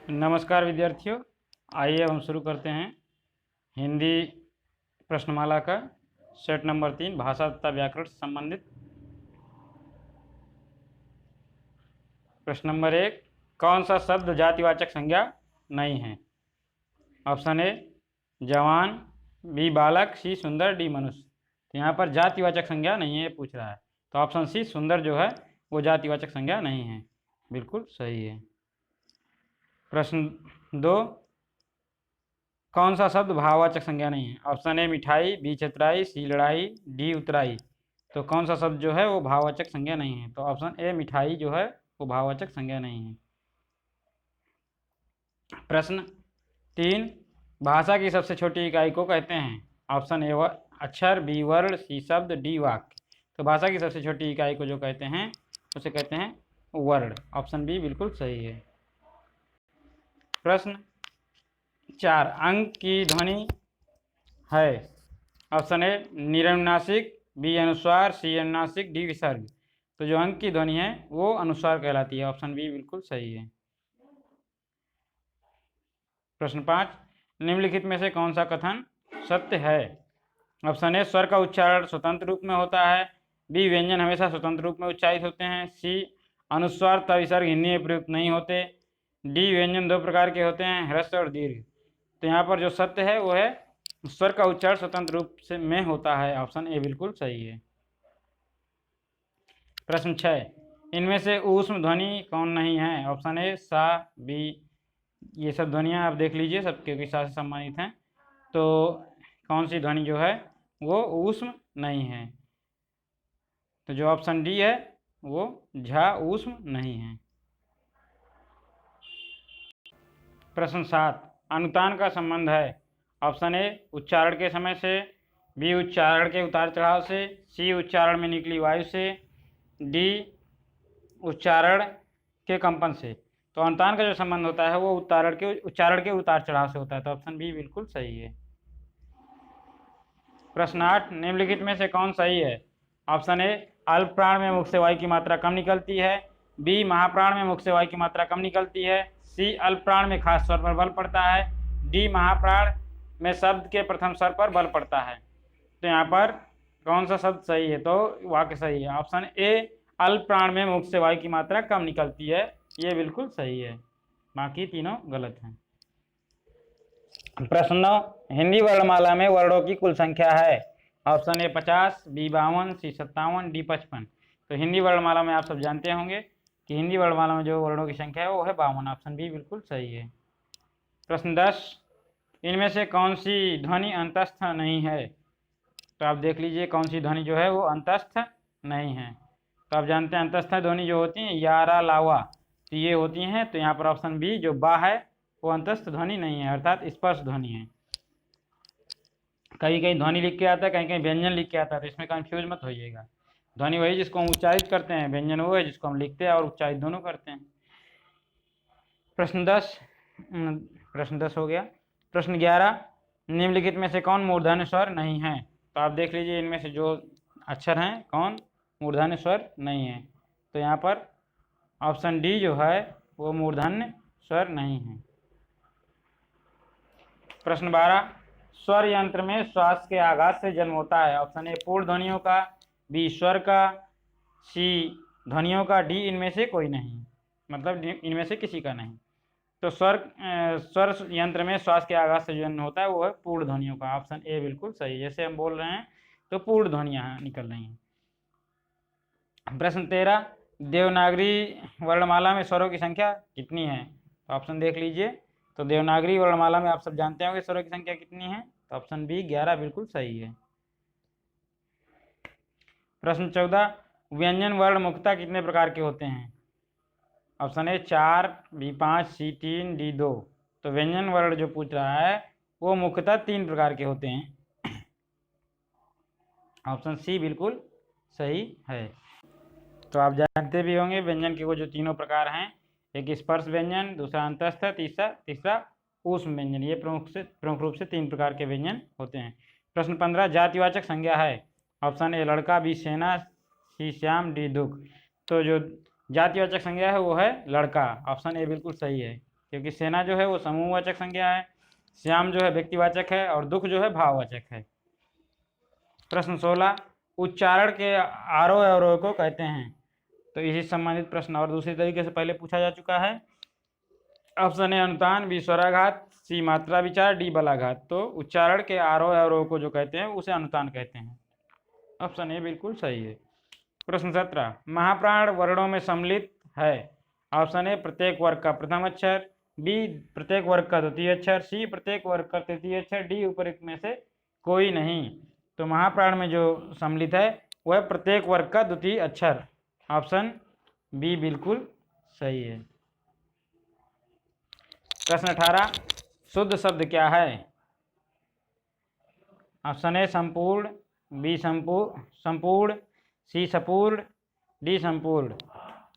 नमस्कार विद्यार्थियों, आइए हम शुरू करते हैं हिंदी प्रश्नमाला का सेट नंबर 3 भाषा तथा व्याकरण से संबंधित। प्रश्न नंबर 1, कौन सा शब्द जातिवाचक संज्ञा नहीं है? ऑप्शन ए जवान, बी बालक, सी सुंदर, डी मनुष्य। तो यहाँ पर जातिवाचक संज्ञा नहीं है पूछ रहा है, तो ऑप्शन सी सुंदर जो है वो जातिवाचक संज्ञा नहीं है, बिल्कुल सही है। प्रश्न 2, कौन सा शब्द भाववाचक संज्ञा नहीं है? ऑप्शन ए मिठाई, बी चतुराई, सी लड़ाई, डी उतराई। तो कौन सा शब्द जो है वो भाववाचक संज्ञा नहीं है? तो ऑप्शन ए मिठाई जो है वो भाववाचक संज्ञा नहीं है। प्रश्न 3, भाषा की सबसे छोटी इकाई को कहते हैं? ऑप्शन ए अक्षर, बी वर्ण, सी शब्द, डी वाक्य। तो भाषा की सबसे छोटी इकाई को जो कहते हैं उसे कहते हैं वर्ण। ऑप्शन बी बिल्कुल सही है। प्रश्न 4, अंक की ध्वनि है? ऑप्शन ए निरनुनासिक, बी अनुस्वार, सी अनुनासिक, डी विसर्ग। तो जो अंक की ध्वनि है वो अनुस्वार कहलाती है। ऑप्शन बी बिल्कुल सही है। प्रश्न 5, निम्नलिखित में से कौन सा कथन सत्य है? ऑप्शन ए स्वर का उच्चारण स्वतंत्र रूप में होता है, बी व्यंजन हमेशा स्वतंत्र रूप में उच्चारित होते हैं, सी अनुस्वार तथा विसर्ग हिंदी में प्रयुक्त नहीं होते, डी व्यंजन दो प्रकार के होते हैं, ह्रस्व और दीर्घ। तो यहाँ पर जो सत्य है वो है स्वर का उच्चारण स्वतंत्र रूप से में होता है। ऑप्शन ए बिल्कुल सही है। प्रश्न 6, इनमें से ऊष्म ध्वनि कौन नहीं है? ऑप्शन ए सा, बी। ये सब ध्वनियाँ आप देख लीजिए, सबके सा से संबंधित हैं। तो कौन सी ध्वनि जो है वो ऊष्म नहीं है? तो जो ऑप्शन डी है वो झा ऊष्म नहीं है। प्रश्न 7, अनुतान का संबंध है? ऑप्शन ए उच्चारण के समय से, बी उच्चारण के उतार चढ़ाव से, सी उच्चारण में निकली वायु से, डी उच्चारण के कंपन से। तो अनुतान का जो संबंध होता है वो उच्चारण के उतार चढ़ाव से होता है। तो ऑप्शन बी बिल्कुल सही है। प्रश्न 8, निम्नलिखित में से कौन सही है? ऑप्शन ए अल्प प्राण में मुख से वायु की मात्रा कम निकलती है, बी महाप्राण में मुख से वायु की मात्रा कम निकलती है, सी अल्प प्राण में खास स्वर पर बल पड़ता है, डी महाप्राण में शब्द के प्रथम स्वर पर बल पड़ता है। तो यहाँ पर कौन सा शब्द सही है? तो वाक्य सही है। ऑप्शन ए अल्प प्राण में मुख से वायु की मात्रा कम निकलती है, ये बिल्कुल सही है, बाकी तीनों गलत हैं। प्रश्न 9, हिंदी वर्णमाला में वर्णों की कुल संख्या है? Option A 50, B 52, C 57, D 55। तो हिंदी वर्णमाला में आप सब जानते होंगे कि हिंदी वर्णमाला में जो वर्णों की संख्या है वो है 52। ऑप्शन बी बिल्कुल सही है। प्रश्न 10, इनमें से कौन सी ध्वनि अंतस्थ नहीं है? तो आप देख लीजिए कौन सी ध्वनि जो है वो अंतस्थ नहीं है। तो आप जानते हैं अंतस्थ ध्वनि जो होती हैं यारा लावा, तो ये होती हैं। तो यहाँ पर ऑप्शन बी जो बा है वो अंतस्थ ध्वनि नहीं है, अर्थात स्पर्श ध्वनि है। कहीं कहीं ध्वनि लिख के आता है, कहीं कहीं व्यंजन लिख के आता है, तो इसमें कंफ्यूज मत होइएगा। ध्वनि वही जिसको हम उच्चारित करते हैं, व्यंजन वो है जिसको हम लिखते हैं और उच्चारित दोनों करते हैं। प्रश्न 10 हो गया। प्रश्न 11, निम्नलिखित में से कौन मूर्धन्य स्वर नहीं है? तो आप देख लीजिए इनमें से जो अक्षर हैं कौन मूर्धन्य स्वर नहीं है। तो यहाँ पर ऑप्शन डी जो है वो मूर्धन्य स्वर नहीं है। प्रश्न 12, स्वर यंत्र में श्वास के आघात से जन्म होता है? ऑप्शन ए पूर्ण ध्वनियों का, बी स्वर का, सी ध्वनियों का, डी इनमें से कोई नहीं, मतलब इनमें से किसी का नहीं। तो स्वर यंत्र में श्वास के आघात से जन्म होता है वो है पूर्ण ध्वनियों का। ऑप्शन ए बिल्कुल सही। जैसे हम बोल रहे हैं तो पूर्ण ध्वनियाँ निकल रही हैं। प्रश्न 13, देवनागरी वर्णमाला में स्वरों की संख्या कितनी है? तो ऑप्शन देख लीजिए। तो देवनागरी वर्णमाला में आप सब जानते होंगे स्वरों की संख्या कितनी है? तो ऑप्शन बी 11 बिल्कुल सही है। प्रश्न 14, व्यंजन वर्ण मुख्यतः कितने प्रकार के होते हैं? Option A 4, B 5, C 3, D 2। तो व्यंजन वर्ण जो पूछ रहा है वो मुख्यतः 3 प्रकार के होते हैं। ऑप्शन सी बिल्कुल सही है। तो आप जानते भी होंगे व्यंजन के वो जो तीनों प्रकार हैं, एक स्पर्श व्यंजन, दूसरा अंतस्थ, तीसरा ऊष्म व्यंजन। ये प्रमुख रूप से 3 प्रकार के व्यंजन होते हैं। प्रश्न 15, जातिवाचक संज्ञा है? ऑप्शन ए लड़का, बी सेना, सी श्याम, डी दुख। तो जो जातिवाचक संज्ञा है वो है लड़का। ऑप्शन ए बिल्कुल सही है। क्योंकि सेना जो है वो समूहवाचक संज्ञा है, श्याम जो है व्यक्तिवाचक है और दुख जो है भाववाचक है। प्रश्न 16, उच्चारण के आरोह अवरोह को कहते हैं। तो इसी संबंधित प्रश्न और दूसरी तरीके से पहले पूछा जा चुका है। ऑप्शन ए अनुतान, बी स्वराघात, सी मात्रा विचार, डी बलाघात। तो उच्चारण के आरोह अवरोह को जो कहते हैं उसे अनुतान कहते हैं। ऑप्शन ए बिल्कुल सही है। प्रश्न 17, महाप्राण वर्णों में सम्मिलित है। ऑप्शन ए प्रत्येक वर्ग का प्रथम अक्षर, बी प्रत्येक वर्ग का द्वितीय अक्षर, सी प्रत्येक वर्ग का तृतीय अक्षर, डी उपरोक्त में से कोई नहीं। तो महाप्राण में जो सम्मिलित है वह प्रत्येक वर्ग का द्वितीय अक्षर। ऑप्शन बी बिल्कुल सही है। प्रश्न 18, शुद्ध शब्द क्या है। ऑप्शन ए संपूर्ण, बी संपूर्ण, सी संपूर्ण, डी संपूर्ण।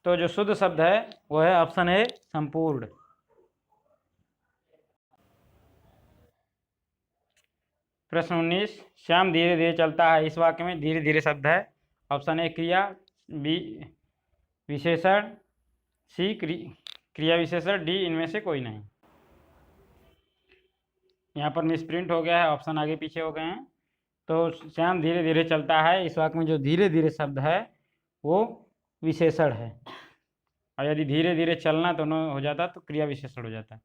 तो जो शुद्ध शब्द है वो है ऑप्शन ए संपूर्ण। प्रश्न 19, श्याम धीरे धीरे चलता है। इस वाक्य में धीरे धीरे शब्द है। ऑप्शन ए क्रिया, बी विशेषण, सी क्रिया विशेषण, डी इनमें से कोई नहीं। यहाँ पर मिसप्रिंट हो गया है, ऑप्शन आगे पीछे हो गए हैं। तो श्याम धीरे धीरे चलता है, इस वाक्य में जो धीरे धीरे शब्द है वो विशेषण है, और यदि धीरे धीरे चलना दोनों हो जाता तो क्रिया विशेषण हो जाता।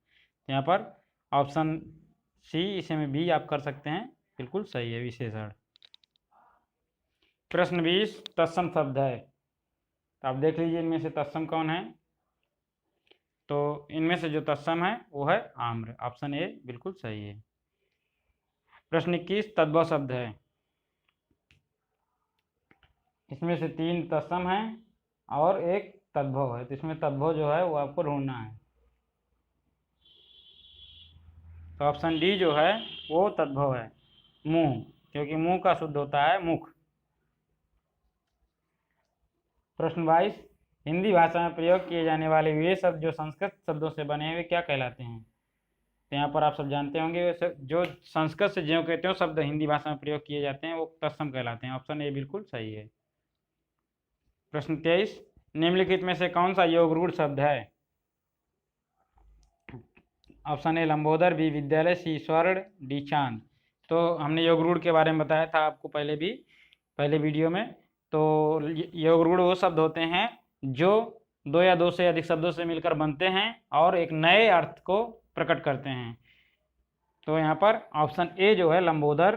यहाँ पर ऑप्शन सी, इसे में बी आप कर सकते हैं, बिल्कुल सही है, विशेषण। प्रश्न 20, तत्सम शब्द है। तो आप देख लीजिए इनमें से तत्सम कौन है। तो इनमें से जो तत्सम है वो है आम्र। ऑप्शन ए बिल्कुल सही है। प्रश्न 21, तद्भव शब्द है। इसमें से 3 तत्सम है और एक तद्भव है। तो इसमें तद्भव जो है वो आपको ढूंढना है। तो ऑप्शन डी जो है वो तद्भव है, मुंह, क्योंकि मुंह का शुद्ध होता है मुख। प्रश्न 22, हिंदी भाषा में प्रयोग किए जाने वाले वे शब्द जो संस्कृत शब्दों से बने हुए क्या कहलाते हैं। तो यहाँ पर आप सब जानते होंगे जो संस्कृत से ज्यों के त्यों शब्द हिंदी भाषा में प्रयोग किए जाते हैं वो तत्सम कहलाते हैं। ऑप्शन ए बिल्कुल सही है। प्रश्न 23, निम्नलिखित में से कौन सा योग रूढ़ शब्द है। ऑप्शन ए लंबोदर, बी विद्यालय, सी स्वर्ण, डी चांद। तो हमने योग रूढ़ के बारे में बताया था आपको पहले वीडियो में। तो योग रूढ़ वो शब्द होते हैं जो 2 या 2 से अधिक शब्दों से मिलकर बनते हैं और एक नए अर्थ को प्रकट करते हैं। तो यहाँ पर ऑप्शन ए जो है लंबोदर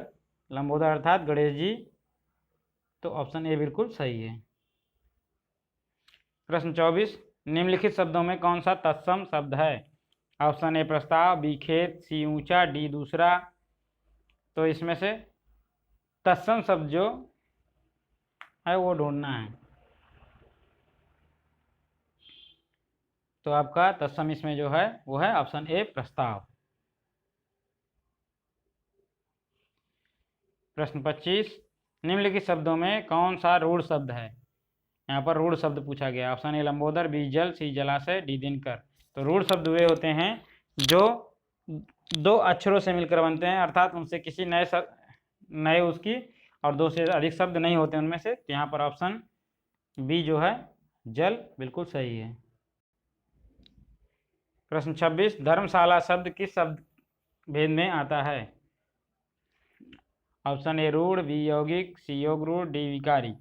अर्थात गणेश जी। तो ऑप्शन ए बिल्कुल सही है। प्रश्न 24, निम्नलिखित शब्दों में कौन सा तत्सम शब्द है। ऑप्शन ए प्रस्ताव, बी खेत, सी ऊंचा, डी दूसरा। तो इसमें से तत्सम शब्द जो है वो ढूंढना है। तो आपका तत्सम इसमें जो है वो है ऑप्शन ए प्रस्ताव। प्रश्न 25, निम्नलिखित शब्दों में कौन सा रूढ़ शब्द है। यहाँ पर रूढ़ शब्द पूछा गया। ऑप्शन ए लंबोदर, बी जल, सी जलाशय, डी दिनकर। तो रूढ़ शब्द वे होते हैं जो 2 अक्षरों से मिलकर बनते हैं, अर्थात उनसे किसी नए उसकी और 2 से अधिक शब्द नहीं होते उनमें से। तो यहाँ पर ऑप्शन बी जो है जल बिल्कुल सही है। प्रश्न 26, धर्मशाला शब्द किस शब्द भेद में आता है। ऑप्शन ए रूढ़, बी यौगिक, सी योग रूढ़, डी विकारी।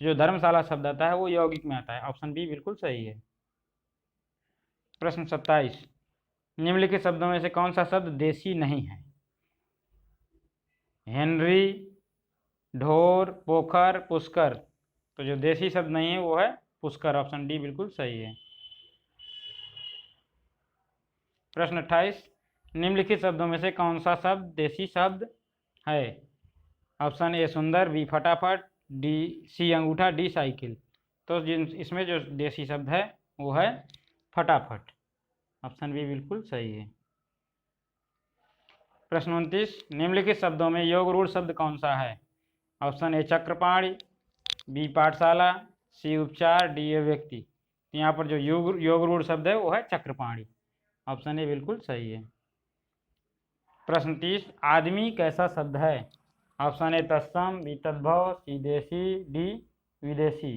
जो धर्मशाला शब्द आता है वो यौगिक में आता है। ऑप्शन बी बिल्कुल सही है। प्रश्न 27, निम्नलिखित शब्दों में से कौन सा शब्द देशी नहीं है। हेनरी, ढोर, पोखर, पुष्कर। तो जो देशी शब्द नहीं है वो है पुष्कर। ऑप्शन डी बिल्कुल सही है। प्रश्न 28, निम्नलिखित शब्दों में से कौन सा शब्द देशी शब्द है। ऑप्शन ए सुंदर, बी फटाफट, सी अंगूठा, डी साइकिल। तो इसमें जो देशी शब्द है वो है फटाफट। ऑप्शन बी बिल्कुल सही है। प्रश्न 29, निम्नलिखित शब्दों में योग रूढ़ शब्द कौन सा है। ऑप्शन ए चक्रपाणी, बी पाठशाला, सी उपचार, डी व्यक्ति। तो यहाँ पर जो योग रूढ़ शब्द है वो है चक्रपाणी। ऑप्शन ए बिल्कुल सही है। प्रश्न 30, आदमी कैसा शब्द है। ऑप्शन ए तत्सम, बी तद्भव, सी देशी, डी विदेशी।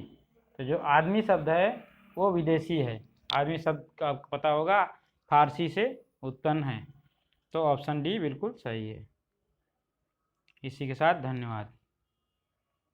तो जो आदमी शब्द है वो विदेशी है। आदमी शब्द का आपको पता होगा फारसी से उत्पन्न है। तो ऑप्शन डी बिल्कुल सही है। इसी के साथ धन्यवाद।